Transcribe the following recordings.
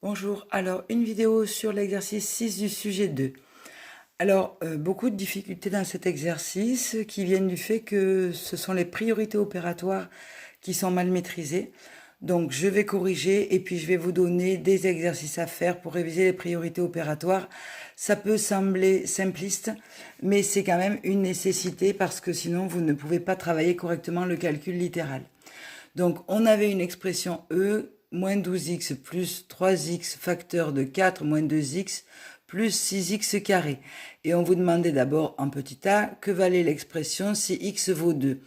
Bonjour, alors une vidéo sur l'exercice 6 du sujet 2. Alors, beaucoup de difficultés dans cet exercice qui viennent du fait que ce sont les priorités opératoires qui sont mal maîtrisées. Donc, je vais corriger et puis je vais vous donner des exercices à faire pour réviser les priorités opératoires. Ça peut sembler simpliste, mais c'est quand même une nécessité parce que sinon vous ne pouvez pas travailler correctement le calcul littéral. Donc, on avait une expression E, moins 12x plus 3x facteur de 4 moins 2x plus 6x carré. Et on vous demandait d'abord en petit a que valait l'expression si x vaut 2.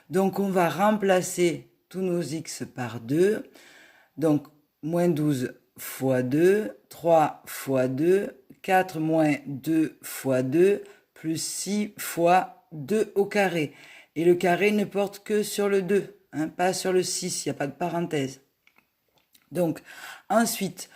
Donc, on va remplacer tous nos x par 2. Donc, moins 12 fois 2, 3 fois 2, 4 moins 2 fois 2, plus 6 fois 2 au carré. Et le carré ne porte que sur le 2, pas sur le 6, il n'y a pas de parenthèse. Donc, ensuite,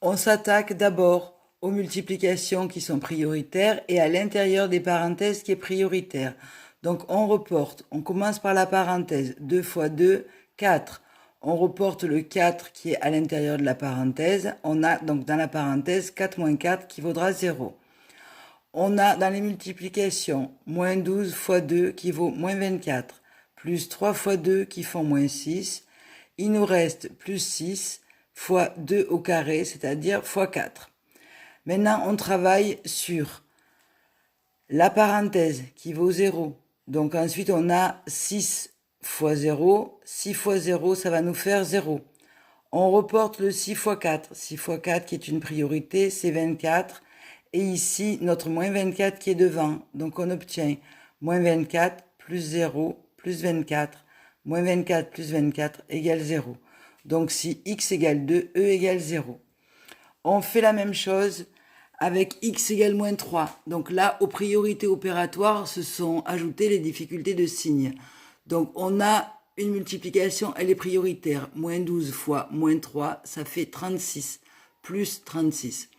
on s'attaque d'abord aux multiplications qui sont prioritaires et à l'intérieur des parenthèses qui est prioritaire. Donc, on reporte, on commence par la parenthèse, 2 fois 2, 4. On reporte le 4 qui est à l'intérieur de la parenthèse. On a donc dans la parenthèse 4 moins 4 qui vaudra 0. On a dans les multiplications moins 12 fois 2 qui vaut moins 24, plus 3 fois 2 qui font moins 6. Il nous reste plus 6 fois 2 au carré, c'est-à-dire fois 4. Maintenant, on travaille sur la parenthèse qui vaut 0. Donc ensuite, on a 6 fois 0. 6 fois 0, ça va nous faire 0. On reporte le 6 fois 4. 6 fois 4 qui est une priorité, c'est 24. Et ici, notre moins 24 qui est devant. Donc on obtient moins 24 plus 0 plus 24. Moins 24 plus 24 égale 0. Donc si x égale 2, e égale 0. On fait la même chose avec x égale moins 3. Donc là, aux priorités opératoires, se sont ajoutées les difficultés de signes. Donc on a une multiplication, elle est prioritaire. Moins 12 fois moins 3, ça fait 36, plus 36.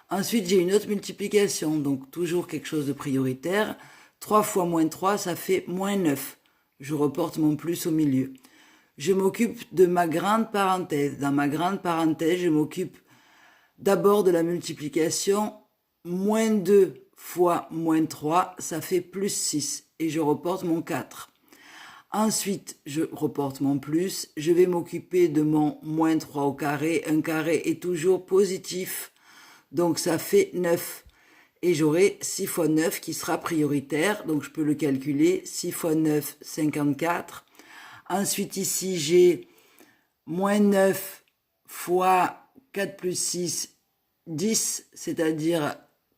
Ensuite, j'ai une autre multiplication, donc toujours quelque chose de prioritaire. 3 fois moins 3, ça fait moins 9. Je reporte mon plus au milieu. Je m'occupe de ma grande parenthèse. Dans ma grande parenthèse, je m'occupe d'abord de la multiplication. Moins 2 fois moins 3, ça fait plus 6. Et je reporte mon 4. Ensuite, je reporte mon plus. Je vais m'occuper de mon moins 3 au carré. Un carré est toujours positif. Donc ça fait 9. Et j'aurai 6 fois 9 qui sera prioritaire. Donc je peux le calculer. 6 fois 9, 54. Ensuite ici, j'ai moins 9 fois 4 plus 6, 10. C'est-à-dire,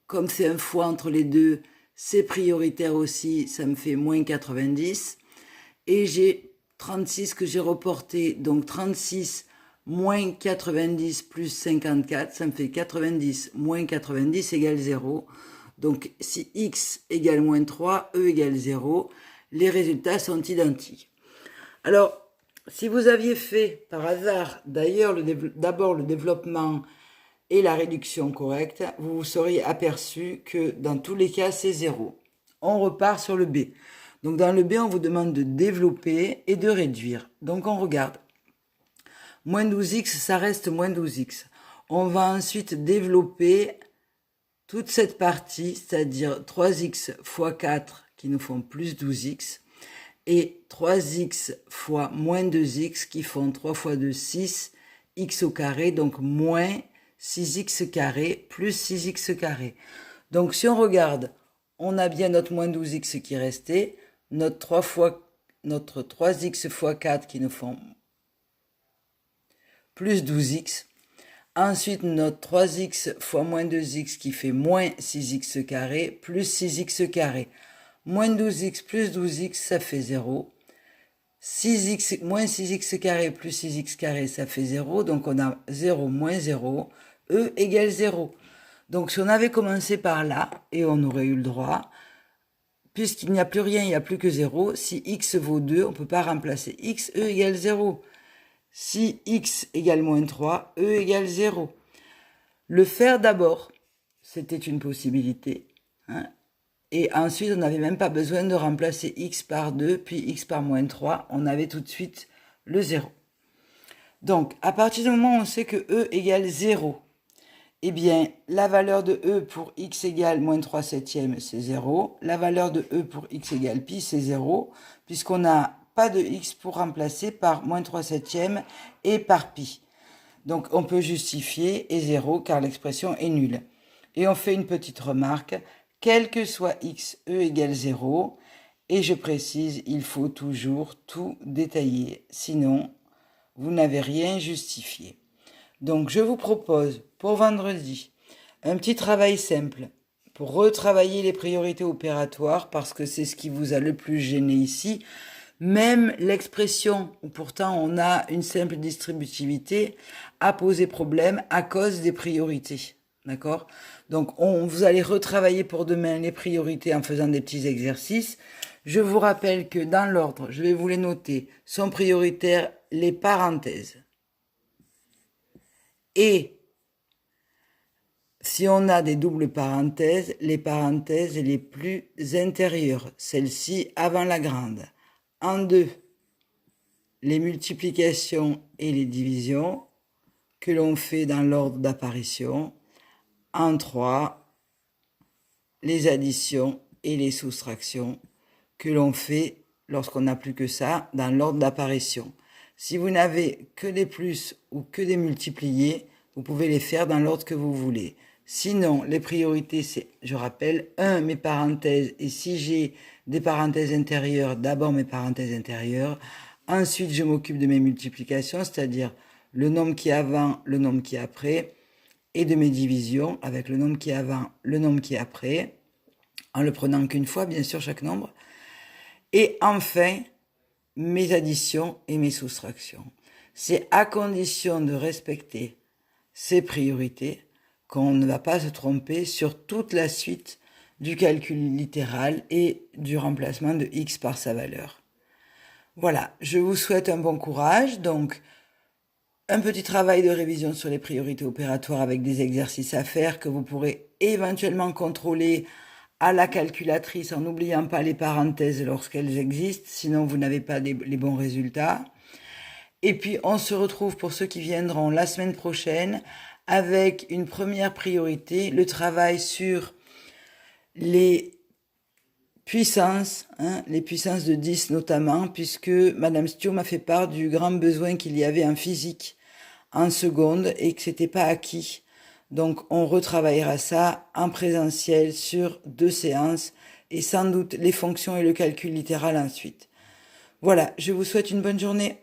comme c'est un fois entre les deux, c'est prioritaire aussi. Ça me fait moins 90. Et j'ai 36 que j'ai reporté. Donc 36 moins 90 plus 54, ça me fait 90 moins 90 égale 0. Donc si x égale moins 3, e égale 0, les résultats sont identiques. Alors, si vous aviez fait par hasard d'ailleurs d'abord le développement et la réduction correcte, vous vous seriez aperçu que dans tous les cas, c'est 0. On repart sur le B. Donc dans le B, on vous demande de développer et de réduire. Donc on regarde. Moins 12x, ça reste moins 12x. On va ensuite développer toute cette partie, c'est-à-dire 3x fois 4 qui nous font plus 12x et 3x fois moins 2x qui font 3 fois 2, 6, x au carré, donc moins 6x carré plus 6x carré. Donc si on regarde, on a bien notre moins 12x qui restait, notre 3x fois 4 qui nous font plus 12x. Ensuite, notre 3x fois moins 2x qui fait moins 6x carré plus 6x carré. Moins 12x plus 12x, ça fait 0. 6x moins 6x carré plus 6x carré, ça fait 0. Donc on a 0 moins 0. E égale 0. Donc si on avait commencé par là, et on aurait eu le droit, puisqu'il n'y a plus rien, il n'y a plus que 0, si x vaut 2, on ne peut pas remplacer x, e égale 0. Si x égale moins 3, e égale 0. Le faire d'abord, c'était une possibilité. Et ensuite, on n'avait même pas besoin de remplacer x par 2, puis x par moins 3. On avait tout de suite le 0. Donc, à partir du moment où on sait que E égale 0, eh bien, la valeur de E pour x égale moins 3 septièmes, c'est 0. La valeur de E pour x égale pi, c'est 0, puisqu'on n'a pas de x pour remplacer par moins 3 septièmes et par pi. Donc, on peut justifier et 0 car l'expression est nulle. Et on fait une petite remarque, quel que soit x, E égale 0. Et je précise, il faut toujours tout détailler, sinon vous n'avez rien justifié. Donc je vous propose pour vendredi un petit travail simple pour retravailler les priorités opératoires parce que c'est ce qui vous a le plus gêné ici. Même l'expression où pourtant on a une simple distributivité a posé problème à cause des priorités. D'accord? Donc vous allez retravailler pour demain les priorités en faisant des petits exercices. Je vous rappelle que dans l'ordre, je vais vous les noter, sont prioritaires les parenthèses. Et si on a des doubles parenthèses, les parenthèses les plus intérieures, celle-ci avant la grande. En 2, les multiplications et les divisions que l'on fait dans l'ordre d'apparition. En 3, les additions et les soustractions que l'on fait lorsqu'on n'a plus que ça dans l'ordre d'apparition. Si vous n'avez que des plus ou que des multipliés, vous pouvez les faire dans l'ordre que vous voulez. Sinon, les priorités, c'est, je rappelle, 1, mes parenthèses, et si j'ai des parenthèses intérieures, d'abord mes parenthèses intérieures, ensuite je m'occupe de mes multiplications, c'est-à-dire le nombre qui est avant, le nombre qui est après, et de mes divisions, avec le nombre qui est avant, le nombre qui est après, en le prenant qu'une fois, bien sûr, chaque nombre. Et enfin, mes additions et mes soustractions. C'est à condition de respecter ces priorités qu'on ne va pas se tromper sur toute la suite du calcul littéral et du remplacement de x par sa valeur. Voilà, je vous souhaite un bon courage. Donc, un petit travail de révision sur les priorités opératoires avec des exercices à faire que vous pourrez éventuellement contrôler à la calculatrice en n'oubliant pas les parenthèses lorsqu'elles existent, sinon vous n'avez pas les bons résultats. Et puis on se retrouve pour ceux qui viendront la semaine prochaine avec une première priorité, le travail sur les puissances, les puissances de 10 notamment, puisque Madame Stio m'a fait part du grand besoin qu'il y avait en physique en seconde et que c'était pas acquis. Donc on retravaillera ça en présentiel sur 2 séances et sans doute les fonctions et le calcul littéral ensuite. Voilà, je vous souhaite une bonne journée.